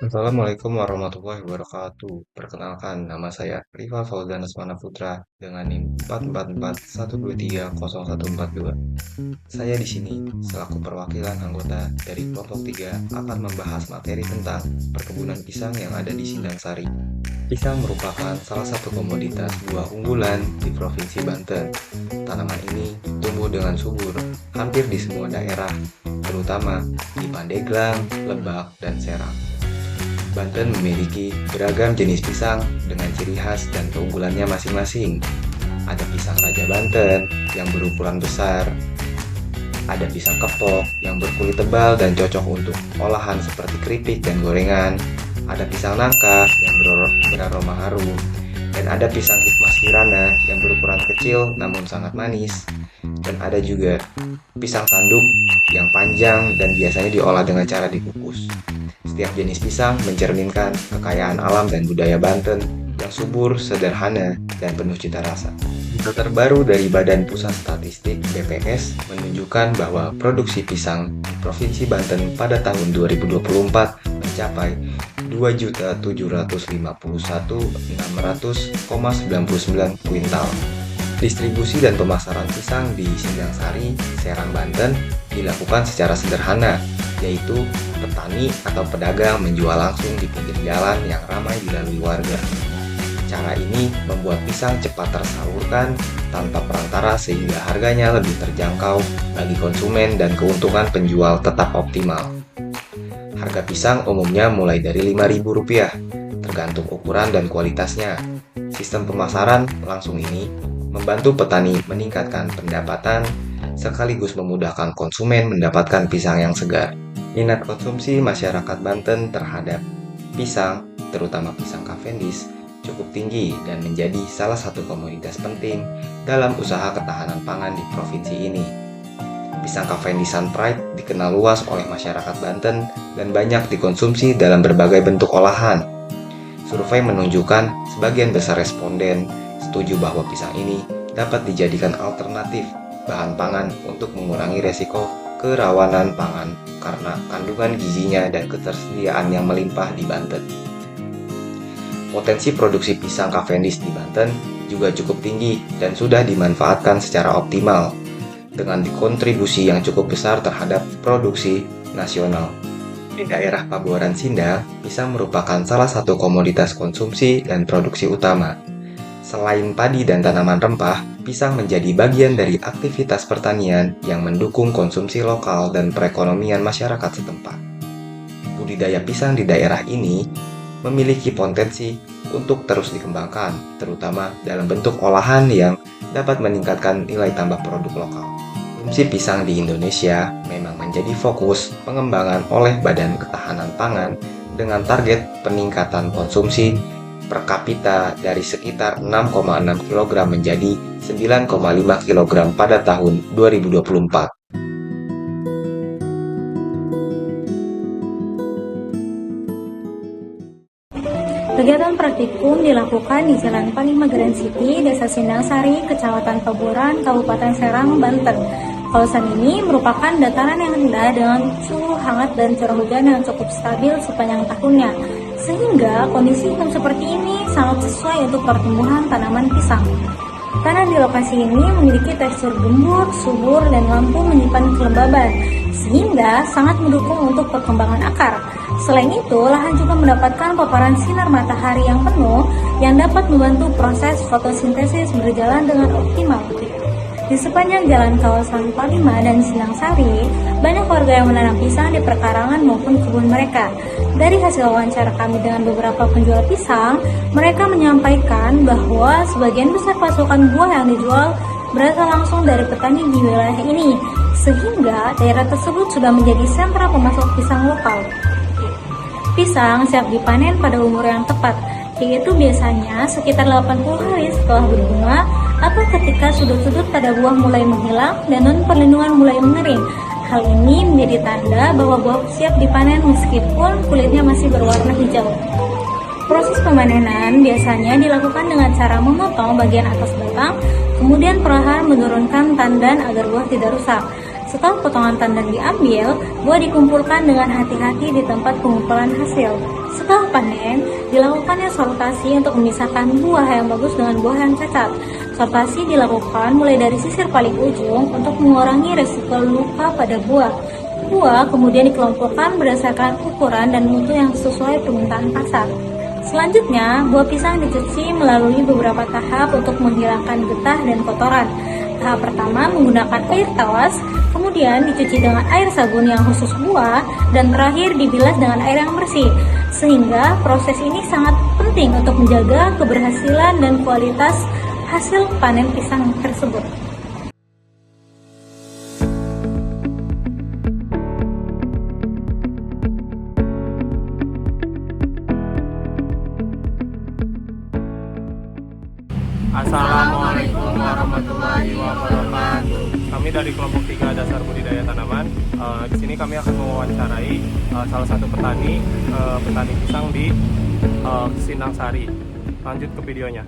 Assalamualaikum warahmatullahi wabarakatuh. Perkenalkan, nama saya Rival Fauzan Asmana Putra dengan NIM 44412301442. Saya di sini selaku perwakilan anggota dari kelompok 3 akan membahas materi tentang perkebunan pisang yang ada di Sindang Sari. Pisang merupakan salah satu komoditas buah unggulan di Provinsi Banten. Tanaman ini tumbuh dengan subur hampir di semua daerah, terutama di Pandeglang, Lebak, dan Serang. Banten memiliki beragam jenis pisang dengan ciri khas dan keunggulannya masing-masing. Ada pisang Raja Banten yang berukuran besar, ada pisang kepok yang berkulit tebal dan cocok untuk olahan seperti keripik dan gorengan, ada pisang nangka yang beraroma harum, dan ada pisang hikmas kirana yang berukuran kecil namun sangat manis, dan ada juga pisang tanduk yang panjang dan biasanya diolah dengan cara dikukus. Setiap jenis pisang mencerminkan kekayaan alam dan budaya Banten yang subur, sederhana, dan penuh cita rasa. Data terbaru dari Badan Pusat Statistik (BPS) menunjukkan bahwa produksi pisang di Provinsi Banten pada tahun 2024 mencapai 2.751.600,99 kuintal. Distribusi dan pemasaran pisang di Sindang Sari, Serang, Banten dilakukan secara sederhana, yaitu petani atau pedagang menjual langsung di pinggir jalan yang ramai dilalui warga. Cara ini membuat pisang cepat tersalurkan tanpa perantara sehingga harganya lebih terjangkau bagi konsumen dan keuntungan penjual tetap optimal. Harga pisang umumnya mulai dari Rp5.000, tergantung ukuran dan kualitasnya. Sistem pemasaran langsung ini membantu petani meningkatkan pendapatan sekaligus memudahkan konsumen mendapatkan pisang yang segar. Minat konsumsi masyarakat Banten terhadap pisang, terutama pisang Cavendish, cukup tinggi dan menjadi salah satu komoditas penting dalam usaha ketahanan pangan di provinsi ini. Pisang Cavendish Sun Pride dikenal luas oleh masyarakat Banten dan banyak dikonsumsi dalam berbagai bentuk olahan. Survei menunjukkan sebagian besar responden setuju bahwa pisang ini dapat dijadikan alternatif bahan pangan untuk mengurangi resiko kerawanan pangan karena kandungan gizinya dan ketersediaan yang melimpah di Banten. Potensi produksi pisang Cavendish di Banten juga cukup tinggi dan sudah dimanfaatkan secara optimal dengan kontribusi yang cukup besar terhadap produksi nasional. Di daerah Pabuaran Sindang, pisang merupakan salah satu komoditas konsumsi dan produksi utama. Selain padi dan tanaman rempah, pisang menjadi bagian dari aktivitas pertanian yang mendukung konsumsi lokal dan perekonomian masyarakat setempat. Budidaya pisang di daerah ini memiliki potensi untuk terus dikembangkan, terutama dalam bentuk olahan yang dapat meningkatkan nilai tambah produk lokal. Konsumsi pisang di Indonesia memang menjadi fokus pengembangan oleh Badan Ketahanan Pangan dengan target peningkatan konsumsi per kapita dari sekitar 6,6 kg menjadi 9,5 kg pada tahun 2024. Kegiatan praktikum dilakukan di Jalan Panglima Grand City, Desa Sindang Sari, Kecamatan Pabuaran, Kabupaten Serang, Banten. Kawasan ini merupakan dataran yang rendah dengan suhu hangat dan curah hujan yang cukup stabil sepanjang tahunnya, sehingga kondisi iklim seperti ini sangat sesuai untuk pertumbuhan tanaman pisang. Tanah di lokasi ini memiliki tekstur gembur, subur, dan mampu menyimpan kelembaban, sehingga sangat mendukung untuk perkembangan akar. Selain itu, lahan juga mendapatkan paparan sinar matahari yang penuh yang dapat membantu proses fotosintesis berjalan dengan optimal. Di sepanjang jalan kawasan Panglima dan Sindang Sari, banyak warga yang menanam pisang di perkarangan maupun kebun mereka. Dari hasil wawancara kami dengan beberapa penjual pisang, mereka menyampaikan bahwa sebagian besar pasokan buah yang dijual berasal langsung dari petani di wilayah ini, sehingga daerah tersebut sudah menjadi sentra pemasok pisang lokal. Pisang siap dipanen pada umur yang tepat, yaitu biasanya sekitar 80 hari setelah berbunga atau ketika sudut-sudut pada buah mulai menghilang dan daun perlindungan mulai mengering. Hal ini menjadi tanda bahwa buah siap dipanen meskipun kulitnya masih berwarna hijau. Proses pemanenan biasanya dilakukan dengan cara memotong bagian atas batang, kemudian perlahan menurunkan tandan agar buah tidak rusak. Setelah potongan tandan diambil, buah dikumpulkan dengan hati-hati di tempat pengumpulan hasil. Setelah panen, dilakukannya sortasi untuk memisahkan buah yang bagus dengan buah yang cacat. Sortasi dilakukan mulai dari sisir paling ujung untuk mengurangi resiko luka pada buah. Buah kemudian dikelompokkan berdasarkan ukuran dan mutu yang sesuai permintaan pasar. Selanjutnya, buah pisang dicuci melalui beberapa tahap untuk menghilangkan getah dan kotoran. Tahap pertama menggunakan air tawas, kemudian dicuci dengan air sabun yang khusus buah, dan terakhir dibilas dengan air yang bersih. Sehingga proses ini sangat penting untuk menjaga keberhasilan dan kualitas hasil panen pisang tersebut. Assalamualaikum warahmatullahi wabarakatuh. Kami dari kelompok 3 dasar budidaya tanaman. Di sini kami akan mewawancarai salah satu petani pisang di Sindang Sari. Lanjut ke videonya.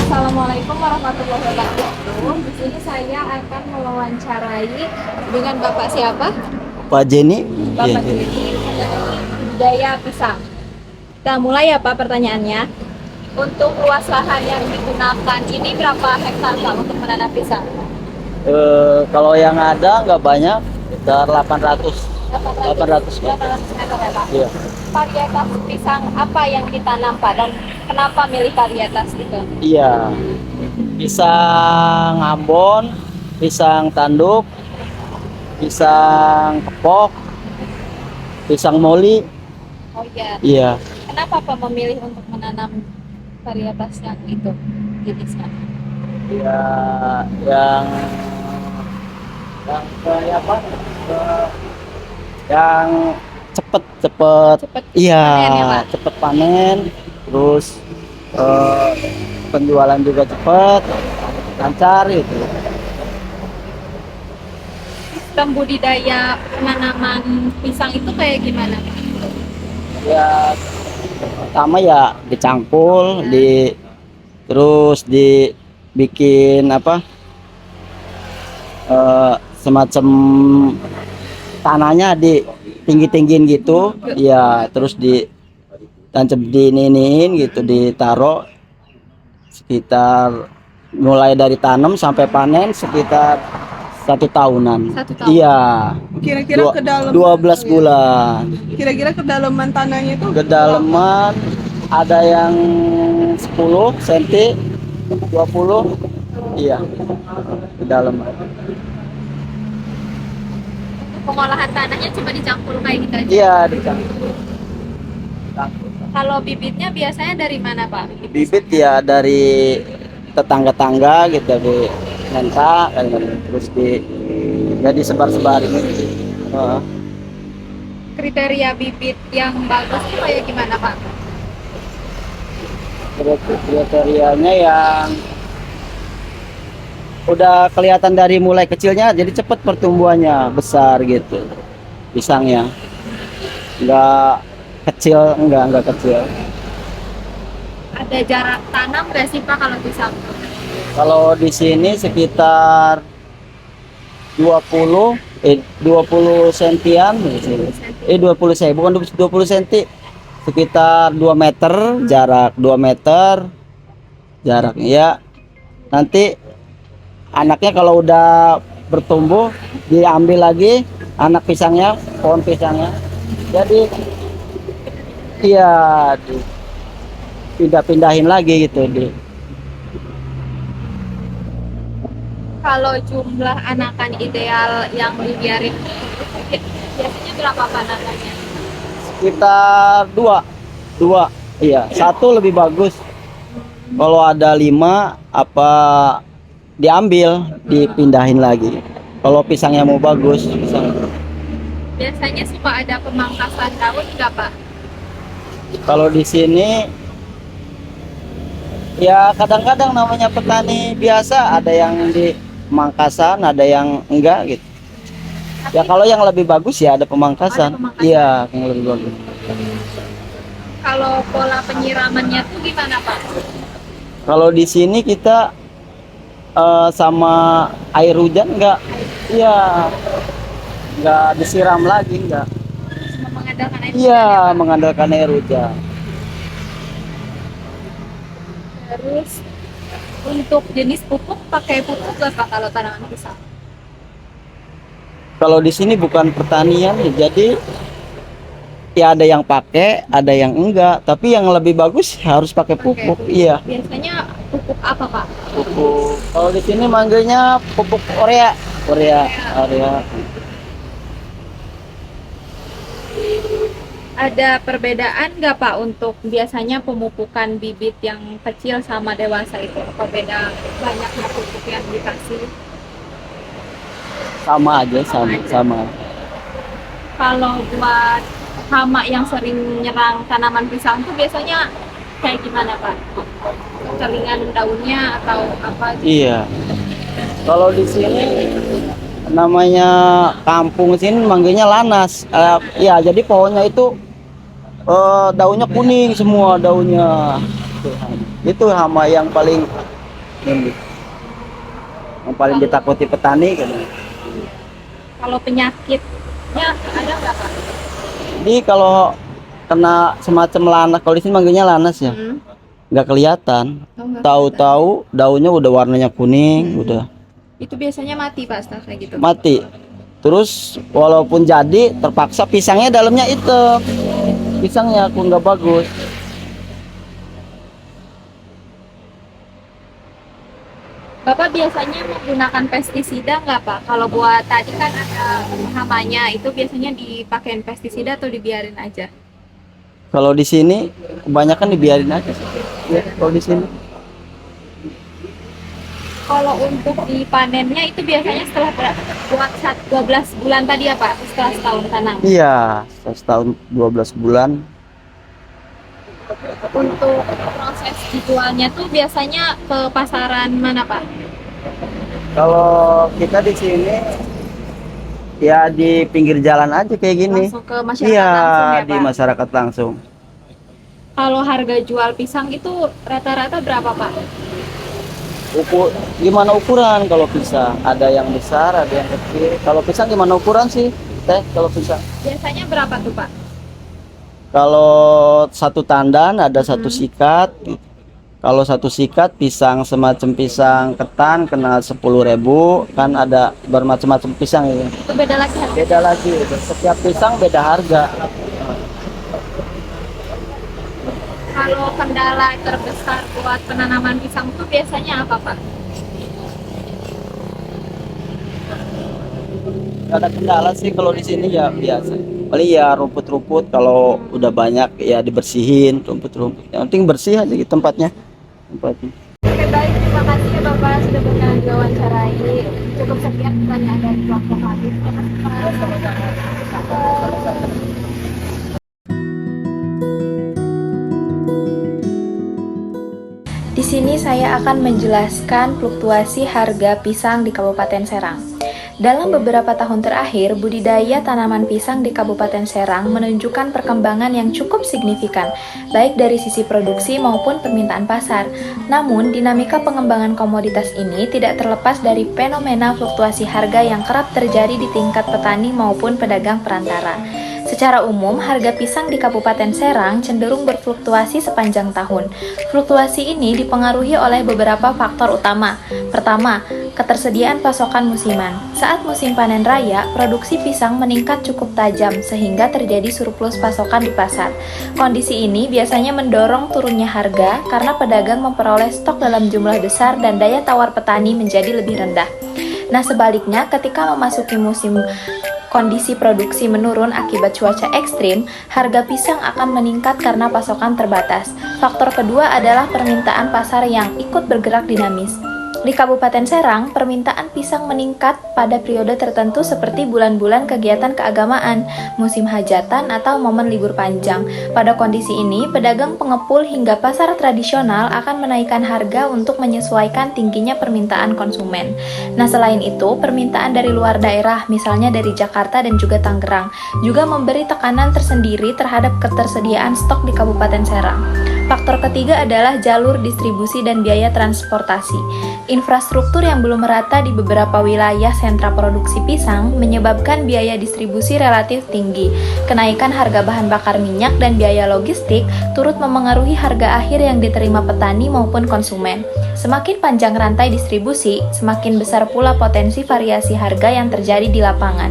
Assalamualaikum warahmatullahi wabarakatuh. Di sini saya akan mewawancarai dengan Bapak siapa? Pak Jenny. Bapak Jenny dari budidaya pisang. Kita mulai ya Pak pertanyaannya. Untuk luas lahan yang digunakan ini berapa hektar Pak untuk menanam pisang? Kalau yang ada nggak banyak, sekitar 800 meter ya Pak? Iya. Varietas pisang apa yang ditanam Pak dan kenapa milih varietas itu? Iya. Pisang Ambon, pisang tanduk, pisang kepok, pisang moli. Oh iya. Iya. Kenapa Pak memilih untuk menanam varietas yang itu jenisnya? Ya, yang kayak apa? Yang cepet. Cepet Iya, panen ya, Pak? cepet panen. Terus penjualan juga cepet, lancar gitu. Sistem budidaya penanaman pisang itu kayak gimana Pak? Ya, pertama ya dicangkul, terus dibikin apa? Semacam tanahnya di tinggi-tinggiin gitu, ya terus ditancap dininin gitu, ditaruh sekitar mulai dari tanam sampai panen sekitar 1 tahunan. 1 tahun. Iya. Kira-kira kedalaman 12 bulan. Kira-kira kedalaman tanahnya itu Kedalaman ada yang 10 cm, 20, iya, kedalaman. Pengolahan tanahnya cuma dicampur kayak gitu aja. Iya, dicampur. Kalau bibitnya biasanya dari mana Pak? Bibit ya dari tetangga-tangga gitu, di nenta, terus ya disebar-sebarin gitu. Kriteria bibit yang bagus itu kayak gimana Pak? Kriterianya yang udah kelihatan dari mulai kecilnya, jadi cepat pertumbuhannya, besar gitu pisangnya, enggak kecil. Ada jarak tanam nggak sih Pak kalau pisang? Kalau di sini sekitar 20 sentian, 20 cm, bukan 20 cm, sekitar 2 meter, jarak 2 meter jaraknya ya. Nanti anaknya kalau udah bertumbuh diambil lagi anak pisangnya, pohon pisangnya, jadi iya pindah-pindahin lagi gitu. Kalau jumlah anakan ideal yang dibiarin biasanya berapa Pak anakannya? Sekitar dua, iya, 1 lebih bagus. Kalau ada 5 apa diambil, dipindahin lagi. Kalau pisangnya mau bagus, Biasanya suka ada pemangkasan daun nggak Pak? kalau di sini ya kadang-kadang namanya petani biasa, ada yang di pemangkasan, ada yang enggak gitu. Ya kalau yang lebih bagus ya ada pemangkasan. Iya, yang lebih bagus. Kalau pola penyiramannya tuh gimana Pak? Kalau di sini kita sama air hujan enggak. Iya, enggak disiram lagi, enggak. Cuma mengandalkan air Iya, hujan ya, Pak? mengandalkan air hujan. Terus untuk jenis pupuk pakai pupuk nggak Pak kalau tanaman pisang? Kalau di sini bukan pertanian, ya, jadi ya ada yang pakai, ada yang enggak. Tapi yang lebih bagus harus pakai pupuk. Iya, Biasanya pupuk apa Pak? pupuk. Kalau di sini manggilnya pupuk urea, urea. Ada perbedaan nggak Pak untuk biasanya pemupukan bibit yang kecil sama dewasa itu? Apa beda banyaknya pupuk yang dikasih? Sama aja, sama. Kalau buat hama yang sering menyerang tanaman pisang itu biasanya kayak gimana Pak? Keringan daunnya atau apa? Iya. Kalau di sini namanya kampung sini manggilnya lanas. Ya, jadi pohonnya itu daunnya kuning semua daunnya. Itu hama yang paling ditakuti petani kan. Kalau penyakitnya ada nggak Pak? Jadi kalau kena semacam lanas, kalau di sini manggilnya lanas ya, nggak kelihatan. Tahu-tahu daunnya udah warnanya kuning, udah Itu biasanya mati Pak setelah kayak gitu. mati. Terus walaupun jadi terpaksa pisangnya dalamnya hitam, pisangnya aku nggak bagus. Bapak biasanya menggunakan pestisida nggak Pak? Kalau buat tadi kan ada hamanya, itu biasanya dipakein pestisida atau dibiarin aja? Kalau di sini kebanyakan dibiarin aja sih. Ya, kalau di sini. Kalau untuk dipanennya itu biasanya setelah buat 12 bulan tadi ya Pak? Setelah setahun tanam. Iya, setahun 12 bulan. Untuk proses dijualnya tuh biasanya ke pasaran mana Pak? Kalau kita di sini ya di pinggir jalan aja kayak gini. Langsung ke masyarakat Iya, langsung ya di Pak? masyarakat langsung. Kalau harga jual pisang itu rata-rata berapa Pak? Gimana ukuran kalau pisang? Ada yang besar, ada yang kecil. Kalau pisang gimana ukuran sih, Teh? Kalau pisang? Biasanya berapa tuh Pak? Kalau satu tandan ada satu sikat. Kalau satu sikat pisang semacam pisang ketan kena 10.000, kan ada bermacam-macam pisang ini. Itu beda lagi harga. Beda lagi, setiap pisang beda harga. Kalau kendala terbesar buat penanaman pisang itu biasanya apa Pak? Gak ada kendala sih kalau di sini ya biasa. Paling ya rumput-rumput kalau udah banyak ya dibersihin rumput-rumput. Yang penting bersih aja di tempatnya. Oke baik, terima kasih ya Bapak sudah berkenan diwawancarai. Cukup sekian pertanyaan dari kelompok kami. Terima kasih. Di sini saya akan menjelaskan fluktuasi harga pisang di Kabupaten Serang. Dalam beberapa tahun terakhir, budidaya tanaman pisang di Kabupaten Serang menunjukkan perkembangan yang cukup signifikan, baik dari sisi produksi maupun permintaan pasar. Namun, dinamika pengembangan komoditas ini tidak terlepas dari fenomena fluktuasi harga yang kerap terjadi di tingkat petani maupun pedagang perantara. Secara umum, harga pisang di Kabupaten Serang cenderung berfluktuasi sepanjang tahun. Fluktuasi ini dipengaruhi oleh beberapa faktor utama. Pertama, ketersediaan pasokan musiman. Saat musim panen raya, produksi pisang meningkat cukup tajam sehingga terjadi surplus pasokan di pasar. Kondisi ini biasanya mendorong turunnya harga karena pedagang memperoleh stok dalam jumlah besar dan daya tawar petani menjadi lebih rendah. Nah, sebaliknya ketika memasuki musim kondisi produksi menurun akibat cuaca ekstrim, harga pisang akan meningkat karena pasokan terbatas. Faktor kedua adalah permintaan pasar yang ikut bergerak dinamis. Di Kabupaten Serang, permintaan pisang meningkat pada periode tertentu seperti bulan-bulan kegiatan keagamaan, musim hajatan, atau momen libur panjang. Pada kondisi ini, pedagang pengepul hingga pasar tradisional akan menaikkan harga untuk menyesuaikan tingginya permintaan konsumen. Nah, selain itu, permintaan dari luar daerah, misalnya dari Jakarta dan juga Tangerang, juga memberi tekanan tersendiri terhadap ketersediaan stok di Kabupaten Serang. Faktor ketiga adalah jalur distribusi dan biaya transportasi. Infrastruktur yang belum merata di beberapa wilayah sentra produksi pisang menyebabkan biaya distribusi relatif tinggi. Kenaikan harga bahan bakar minyak dan biaya logistik turut memengaruhi harga akhir yang diterima petani maupun konsumen. Semakin panjang rantai distribusi, semakin besar pula potensi variasi harga yang terjadi di lapangan.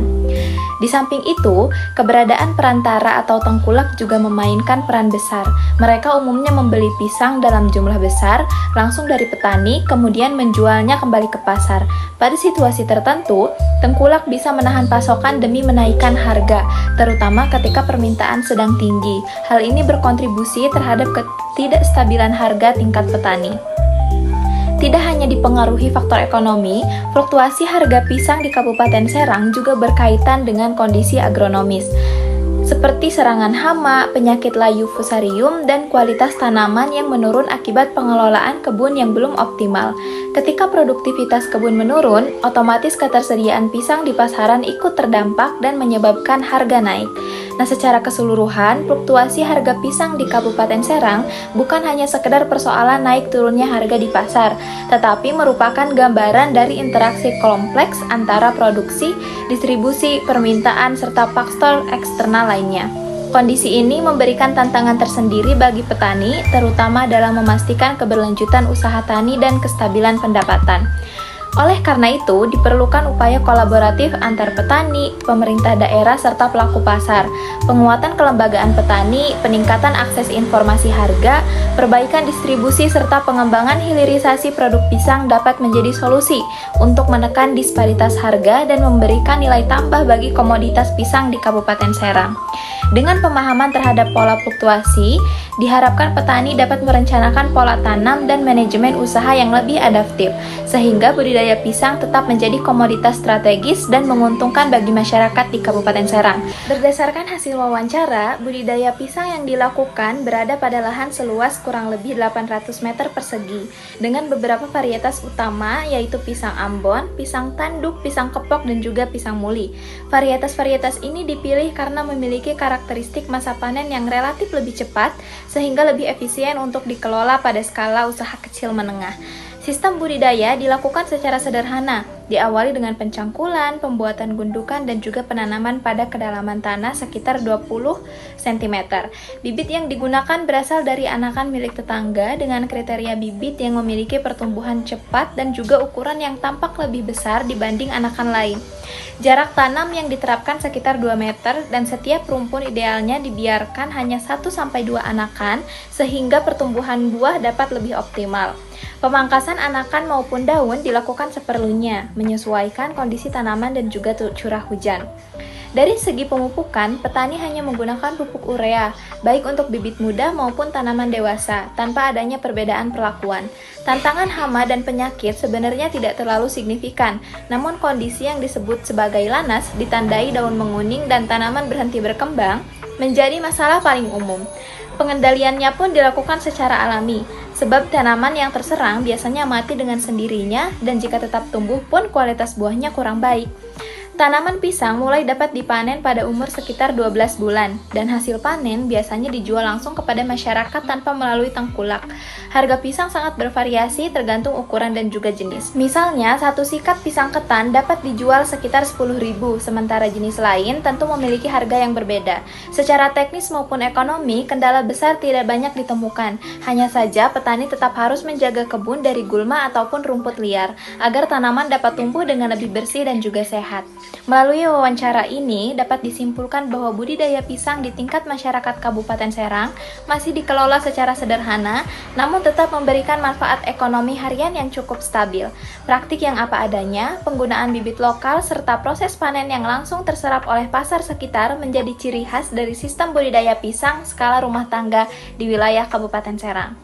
Di samping itu, keberadaan perantara atau tengkulak juga memainkan peran besar. Mereka umumnya membeli pisang dalam jumlah besar langsung dari petani, kemudian menjualnya kembali ke pasar. Pada situasi tertentu, tengkulak bisa menahan pasokan demi menaikkan harga, terutama ketika permintaan sedang tinggi. Hal ini berkontribusi terhadap ketidakstabilan harga tingkat petani. Tidak hanya dipengaruhi faktor ekonomi, fluktuasi harga pisang di Kabupaten Serang juga berkaitan dengan kondisi agronomis, seperti serangan hama, penyakit layu fusarium, dan kualitas tanaman yang menurun akibat pengelolaan kebun yang belum optimal. Ketika produktivitas kebun menurun, otomatis ketersediaan pisang di pasaran ikut terdampak dan menyebabkan harga naik. Nah, secara keseluruhan, fluktuasi harga pisang di Kabupaten Serang bukan hanya sekedar persoalan naik turunnya harga di pasar, tetapi merupakan gambaran dari interaksi kompleks antara produksi, distribusi, permintaan, serta faktor eksternal lainnya. Kondisi ini memberikan tantangan tersendiri bagi petani, terutama dalam memastikan keberlanjutan usaha tani dan kestabilan pendapatan. Oleh karena itu, diperlukan upaya kolaboratif antar petani, pemerintah daerah, serta pelaku pasar, penguatan kelembagaan petani, peningkatan akses informasi harga, perbaikan distribusi, serta pengembangan hilirisasi produk pisang dapat menjadi solusi untuk menekan disparitas harga dan memberikan nilai tambah bagi komoditas pisang di Kabupaten Serang. Dengan pemahaman terhadap pola fluktuasi, diharapkan petani dapat merencanakan pola tanam dan manajemen usaha yang lebih adaptif, sehingga budidaya pisang tetap menjadi komoditas strategis dan menguntungkan bagi masyarakat di Kabupaten Serang. Berdasarkan hasil wawancara, budidaya pisang yang dilakukan berada pada lahan seluas kurang lebih 800 meter persegi, dengan beberapa varietas utama yaitu pisang Ambon, pisang tanduk, pisang kepok, dan juga pisang muli. Varietas-varietas ini dipilih karena memiliki karakteristik masa panen yang relatif lebih cepat, sehingga lebih efisien untuk dikelola pada skala usaha kecil menengah. Sistem budidaya dilakukan secara sederhana, diawali dengan pencangkulan, pembuatan gundukan, dan juga penanaman pada kedalaman tanah sekitar 20 cm. Bibit yang digunakan berasal dari anakan milik tetangga dengan kriteria bibit yang memiliki pertumbuhan cepat dan juga ukuran yang tampak lebih besar dibanding anakan lain. Jarak tanam yang diterapkan sekitar 2 meter dan setiap rumpun idealnya dibiarkan hanya 1-2 anakan sehingga pertumbuhan buah dapat lebih optimal. Pemangkasan anakan maupun daun dilakukan seperlunya, menyesuaikan kondisi tanaman dan juga curah hujan. Dari segi pemupukan, petani hanya menggunakan pupuk urea, baik untuk bibit muda maupun tanaman dewasa, tanpa adanya perbedaan perlakuan. Tantangan hama dan penyakit sebenarnya tidak terlalu signifikan, namun kondisi yang disebut sebagai lanas, ditandai daun menguning dan tanaman berhenti berkembang, menjadi masalah paling umum. Pengendaliannya pun dilakukan secara alami, sebab tanaman yang terserang biasanya mati dengan sendirinya dan jika tetap tumbuh pun kualitas buahnya kurang baik. Tanaman pisang mulai dapat dipanen pada umur sekitar 12 bulan dan hasil panen biasanya dijual langsung kepada masyarakat tanpa melalui tengkulak. Harga pisang sangat bervariasi tergantung ukuran dan juga jenis. Misalnya, satu sikat pisang ketan dapat dijual sekitar 10.000, sementara jenis lain tentu memiliki harga yang berbeda. Secara teknis maupun ekonomi, kendala besar tidak banyak ditemukan. Hanya saja petani tetap harus menjaga kebun dari gulma ataupun rumput liar agar tanaman dapat tumbuh dengan lebih bersih dan juga sehat. Melalui wawancara ini dapat disimpulkan bahwa budidaya pisang di tingkat masyarakat Kabupaten Serang masih dikelola secara sederhana, namun tetap memberikan manfaat ekonomi harian yang cukup stabil. Praktik yang apa adanya, penggunaan bibit lokal, serta proses panen yang langsung terserap oleh pasar sekitar menjadi ciri khas dari sistem budidaya pisang skala rumah tangga di wilayah Kabupaten Serang.